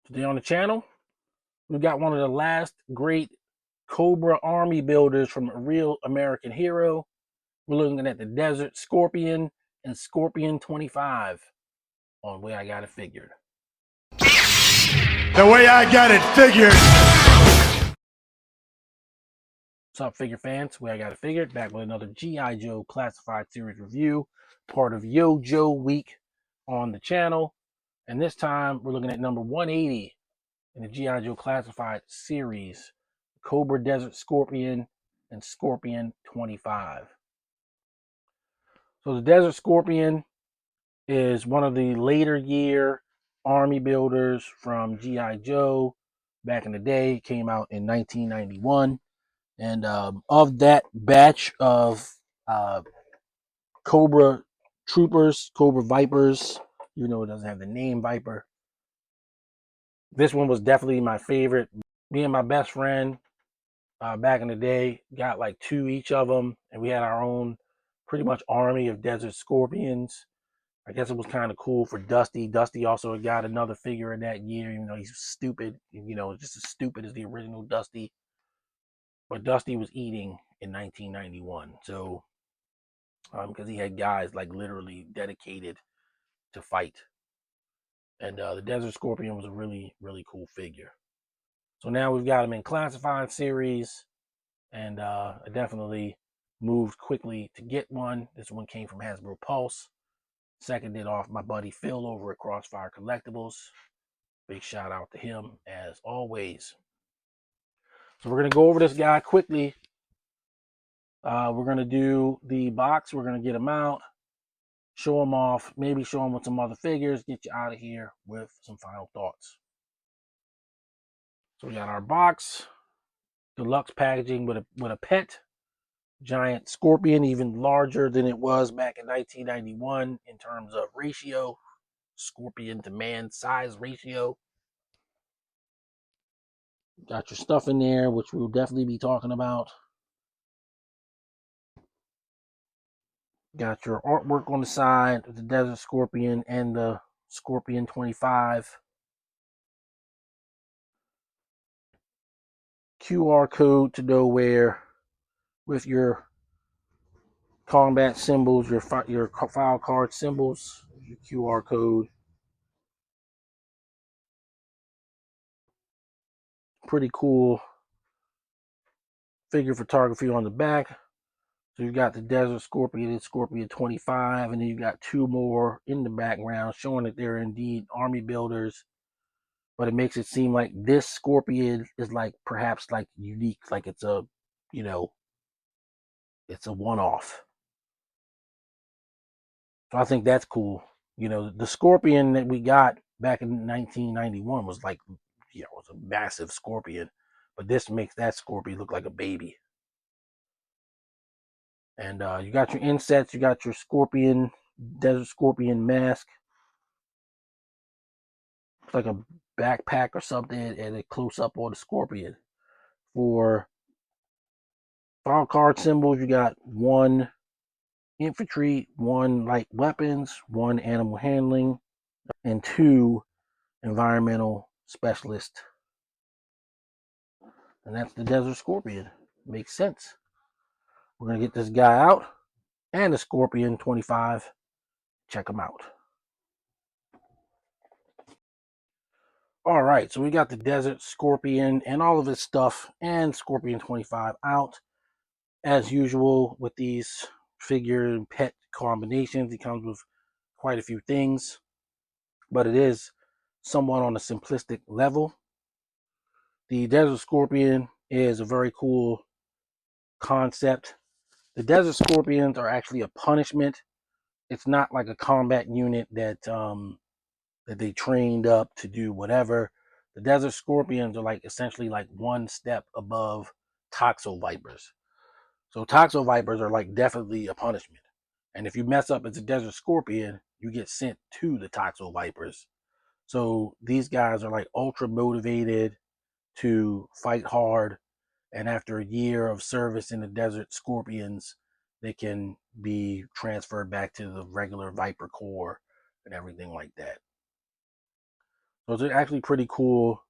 Today on the channel, we've got one of the last great Cobra army builders from a real American hero. We're looking at the Desert Skorpion and Skorpion-25 on Way I Got It Figured. The way I got it figured. What's up, figure fans? Way I Got It Figured, back with another G.I. Joe classified series review, part of Yo-Joe Week on the channel. And this time, we're looking at number 180 in the G.I. Joe classified series, Cobra Desert Skorpion and Skorpion-25. So the Desert Skorpion is one of the later year army builders from G.I. Joe. Back in the day, it came out in 1991. And of that batch of Cobra troopers, Cobra Vipers, even though it doesn't have the name Viper, this one was definitely my favorite. Me and my best friend back in the day got like two each of them, and we had our own pretty much army of Desert Skorpions. I guess it was kind of cool for Dusty. Dusty also got another figure in that year, even though he's stupid, just as stupid as the original Dusty. But Dusty was eating in 1991, so because he had guys like literally dedicated to fight. And the Desert Skorpion was a really, really cool figure. So now we've got him in classified series, and I definitely moved quickly to get one. This one came from Hasbro Pulse. Seconded off my buddy Phil over at Crossfire Collectibles. Big shout out to him as always. So we're going to go over this guy quickly. We're going to do the box. We're going to get him out, show him off, maybe show him with some other figures, get you out of here with some final thoughts. So we got our box, deluxe packaging with a pet, giant scorpion, even larger than it was back in 1991 in terms of ratio, scorpion to man size ratio. Got your stuff in there, which we'll definitely be talking about. Got your artwork on the side of the Desert Skorpion and the Skorpion-25. QR code to know where with your combat symbols, your file card symbols, your QR code. Pretty cool figure photography on the back. So you've got the Desert Skorpion and Skorpion-25, and then you've got two more in the background showing that they're indeed army builders. But it makes it seem like this Scorpion is like perhaps like unique, like it's a, it's a one-off. So I think that's cool. The Scorpion that we got back in 1991 was like, was a massive Scorpion, but this makes that Scorpion look like a baby. And you got your insets, you got your Scorpion, Desert Scorpion mask. It's like a backpack or something, and a close up on the Scorpion. For file card symbols, you got one infantry, one light weapons, one animal handling, and two environmental specialist. And that's the Desert Skorpion. Makes sense. We're going to get this guy out and the Skorpion-25. Check him out. All right, so we got the Desert Skorpion and all of his stuff and Skorpion-25 out. As usual with these figure and pet combinations, he comes with quite a few things, but it is somewhat on a simplistic level. The Desert Skorpion is a very cool concept. The Desert Skorpions are actually a punishment. It's not like a combat unit that they trained up to do whatever. The Desert Skorpions are like essentially like one step above Toxo Vipers. So Toxo Vipers are like definitely a punishment. And if you mess up as a Desert Skorpion, you get sent to the Toxo Vipers. So these guys are like ultra motivated to fight hard. And after a year of service in the Desert Skorpions, they can be transferred back to the regular Viper Corps and everything like that. So it's actually pretty cool.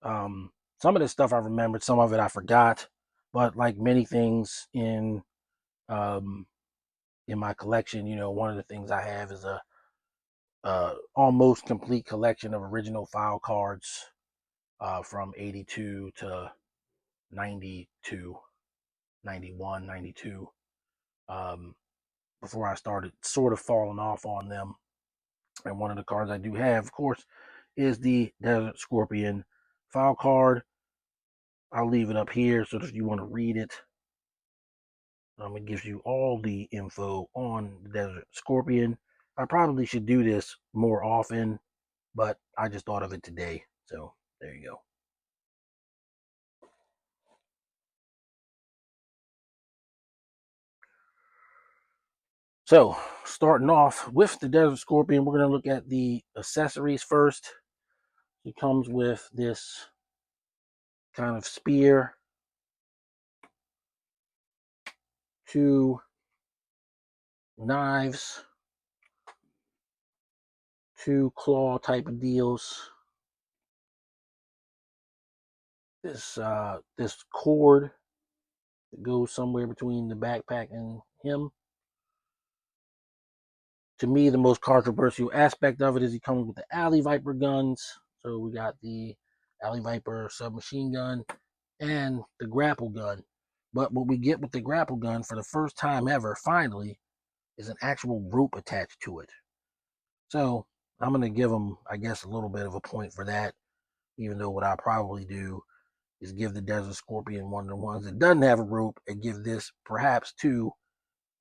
Some of this stuff I remembered, some of it I forgot. But like many things um, in my collection, one of the things I have is a almost complete collection of original file cards from 82 to 92, 91, 92. Before I started sort of falling off on them. And one of the cards I do have, of course, is the Desert Scorpion file card. I'll leave it up here so that if you want to read it, it gives you all the info on the Desert Scorpion. I probably should do this more often, but I just thought of it today. So there you go. So starting off with the Desert Scorpion, we're going to look at the accessories first. It comes with this kind of spear, two knives, two claw type of deals. This cord that goes somewhere between the backpack and him. To me, the most controversial aspect of it is he comes with the Alley Viper guns. So we got the Alley Viper submachine gun and the grapple gun. But what we get with the grapple gun for the first time ever, finally, is an actual rope attached to it. So I'm going to give him, I guess, a little bit of a point for that, even though what I'll probably do is give the Desert Scorpion one of the ones that doesn't have a rope and give this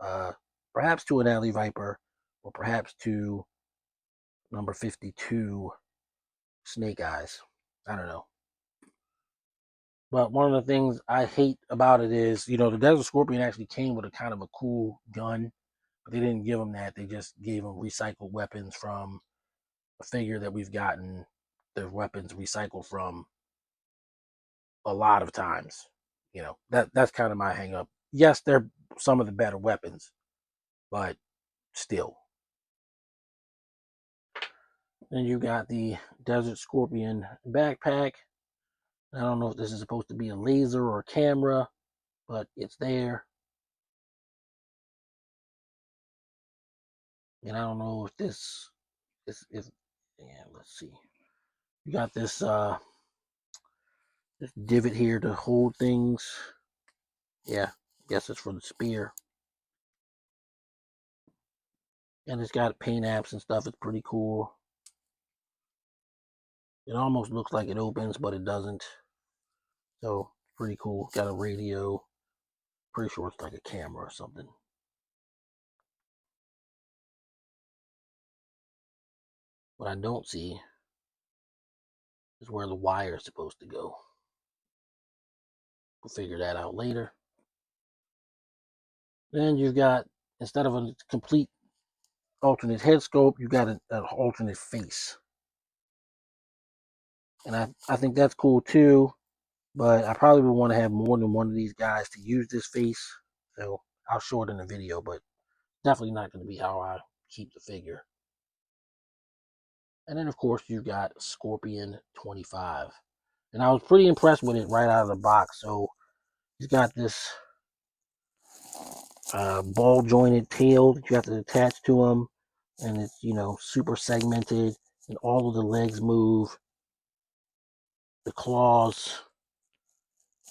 uh, perhaps to an Alley Viper, or perhaps to number 52 Snake Eyes. I don't know. But one of the things I hate about it is, the Desert Scorpion actually came with a kind of a cool gun, but they didn't give him that. They just gave him recycled weapons from a figure that we've gotten the weapons recycled from a lot of times. That's kind of my hang up. Yes, they're some of the better weapons, but still. Then you got the Desert Scorpion backpack. I don't know if this is supposed to be a laser or a camera, but it's there. And I don't know if this is, yeah, let's see. You got this divot here to hold things. Yeah, I guess it's for the spear. And it's got paint apps and stuff. It's pretty cool. It almost looks like it opens, but it doesn't. So pretty cool. Got a radio. Pretty sure it's like a camera or something. What I don't see is where the wire is supposed to go. We'll figure that out later. Then you've got, instead of a complete alternate head sculpt, you got an alternate face. And I think that's cool too, but I probably would want to have more than one of these guys to use this face. So I'll show it in the video, but definitely not going to be how I keep the figure. And then, of course, you got Skorpion-25. And I was pretty impressed with it right out of the box. So he's got this ball jointed tail that you have to attach to him. And it's, super segmented. And all of the legs move. The claws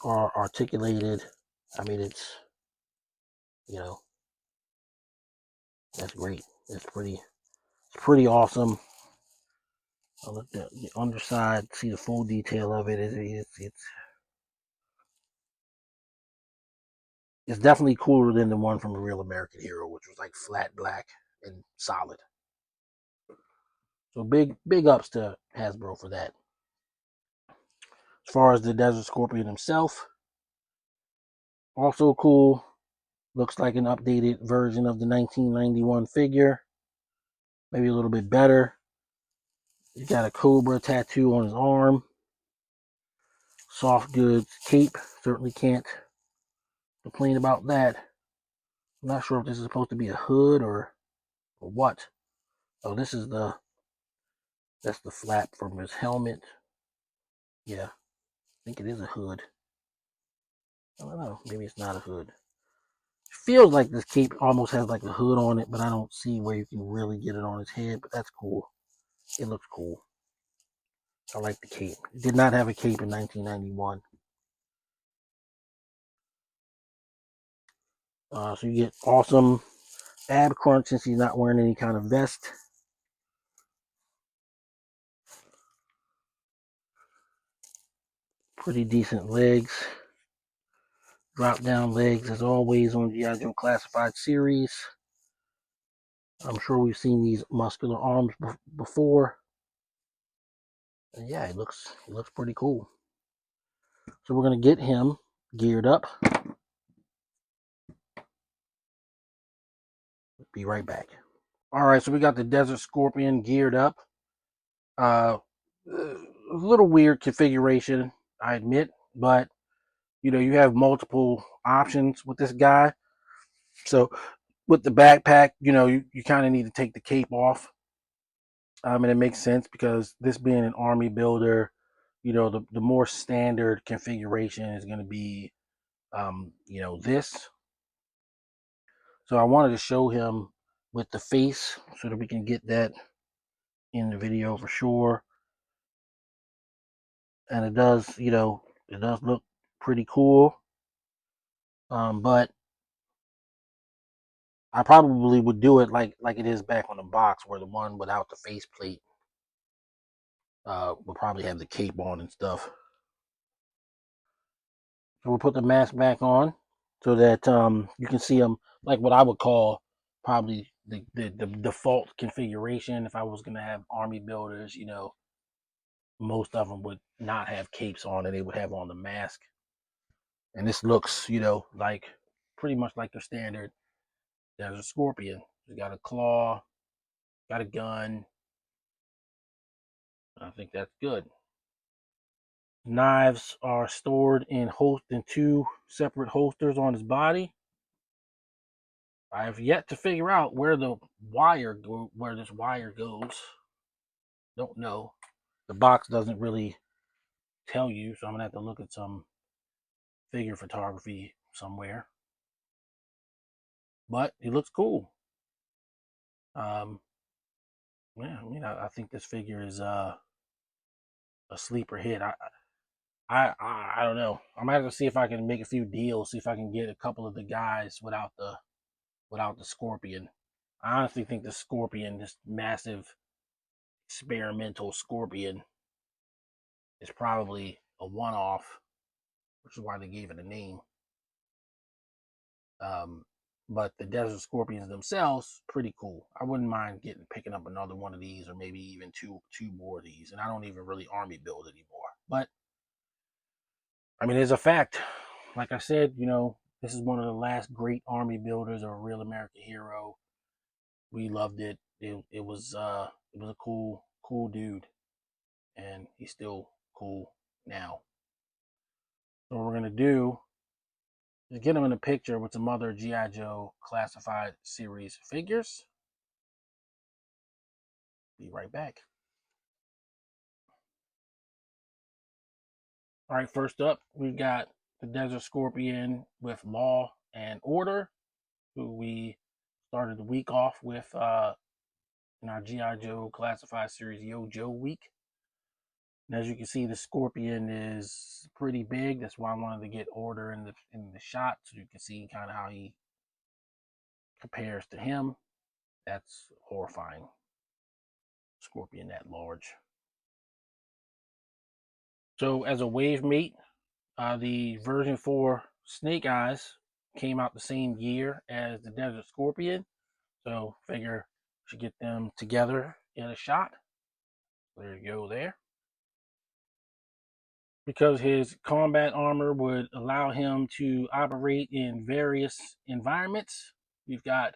are articulated. I mean, it's, you know, that's great. It's pretty awesome. I'll look at the underside, see the full detail of it. It's definitely cooler than the one from A Real American Hero, which was like flat black and solid. So big ups to Hasbro for that. As far as the Desert Scorpion himself, also cool. Looks like an updated version of the 1991 figure. Maybe a little bit better. He's got a cobra tattoo on his arm. Soft goods cape. Certainly can't complain about that. I'm not sure if this is supposed to be a hood or what. Oh, this is the That's the flap from his helmet. Yeah, I think it is a hood. I don't know. Maybe it's not a hood. Feels like this cape almost has like a hood on it, but I don't see where you can really get it on his head. But that's cool. It looks cool. I like the cape. It did not have a cape in 1991. So you get awesome ab crunch since he's not wearing any kind of vest. Pretty decent legs. Drop down legs as always on G.I.Joe Classified series. I'm sure we've seen these muscular arms before. And yeah, it looks pretty cool. So we're gonna get him geared up. Be right back. All right, so we got the Desert Scorpion geared up. A little weird configuration, I admit, but you have multiple options with this guy. So with the backpack, you kind of need to take the cape off. And it makes sense because this being an army builder, the more standard configuration is going to be, this. So I wanted to show him with the face so that we can get that in the video for sure. And it does, it does look pretty cool. But I probably would do it like it is back on the box, where the one without the faceplate will probably have the cape on and stuff. So we'll put the mask back on so that you can see them like what I would call probably the default configuration. If I was going to have army builders, most of them would not have capes on, and they would have on the mask. And this looks, like pretty much like their standard. There's a Scorpion. He's got a claw, got a gun. I think that's good. Knives are stored in two separate holsters on his body. I've yet to figure out where this wire goes. Don't know. The box doesn't really tell you, so I'm gonna have to look at some figure photography somewhere. But it looks cool. Yeah, I think this figure is a sleeper hit. I don't know. I'm gonna have to see if I can make a few deals, see if I can get a couple of the guys without the Scorpion. I honestly think the Scorpion, this massive experimental Scorpion, is probably a one-off, which is why they gave it a name. But the Desert Scorpions themselves, pretty cool. I wouldn't mind picking up another one of these, or maybe even two more of these. And I don't even really army build anymore. But I mean, it's a fact. Like I said, this is one of the last great army builders of a real American hero. We loved it. It was a cool dude, and he's still cool now. So what we're gonna do is get him in a picture with some other G.I. Joe Classified series figures. Be right back. All right, first up, we've got the Desert Scorpion with Law and Order, who we started the week off with in our G.I. Joe Classified series Yo Joe week. And as you can see, the Scorpion is pretty big. That's why I wanted to get Order in the shot so you can see kind of how he compares to him. That's horrifying. Scorpion that large. So as a wave mate, the version 4 Snake Eyes came out the same year as the Desert Scorpion. So figure should get them together in a shot. There you go there. Because his combat armor would allow him to operate in various environments, we've got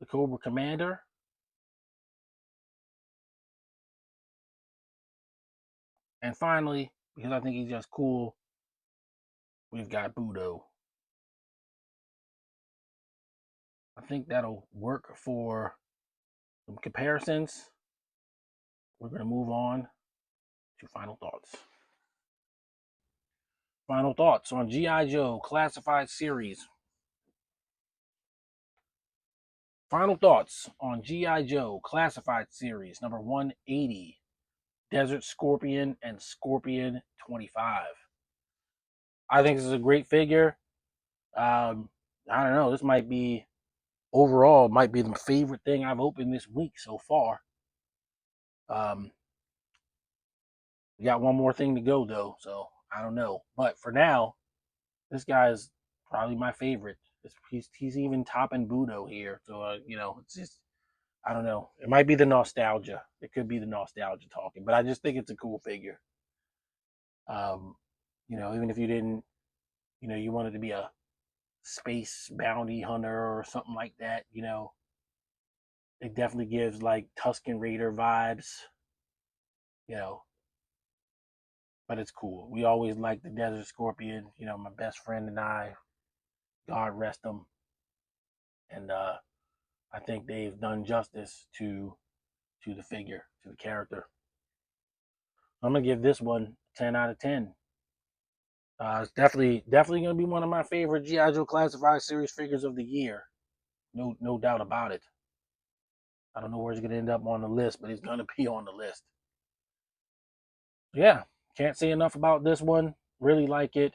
the Cobra Commander. And finally, because I think he's just cool, we've got Budo. I think that'll work for some comparisons. we're going to move on to final thoughts. Final thoughts on G.I. Joe Classified Series. Final thoughts on G.I. Joe Classified Series number 180, Desert Scorpion and Skorpion-25. I think this is a great figure. I don't know. This might be, overall, might be the favorite thing I've opened this week so far. We got one more thing to go, though, so I don't know. But for now, this guy is probably my favorite. He's even topping Budo here. So, it's just, I don't know. It might be the nostalgia. It could be the nostalgia talking. But I just think it's a cool figure. Even if you didn't, you wanted to be a space bounty hunter or something like that, it definitely gives like Tusken Raider vibes, but it's cool. We always liked the Desert Scorpion, my best friend and I, God rest him. And I think they've done justice to the figure, to the character. I'm gonna give this one 10 out of 10. It's definitely gonna be one of my favorite G.I. Joe Classified Series figures of the year. No doubt about it. I don't know where it's gonna end up on the list, but it's gonna be on the list. Yeah, can't say enough about this one. Really like it.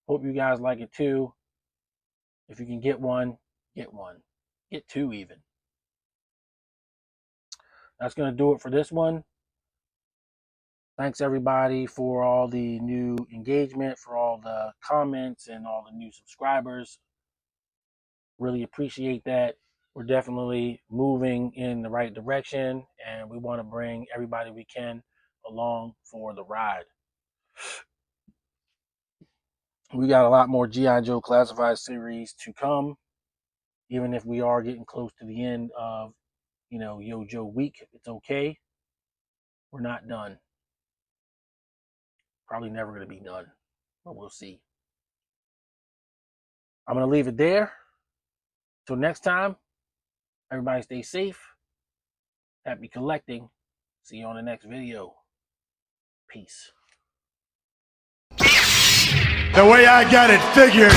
Hope you guys like it too. If you can get one, get one. Get two even. That's going to do it for this one. Thanks everybody for all the new engagement, for all the comments and all the new subscribers. Really appreciate that. We're definitely moving in the right direction, and we want to bring everybody we can along for the ride. We got a lot more G.I. Joe Classified Series to come, even if we are getting close to the end of, Yo Joe week. It's okay. We're not done. Probably never going to be done, but we'll see. I'm going to leave it there. Till next time, everybody stay safe. Happy collecting. See you on the next video. Peace. The way I got it figured.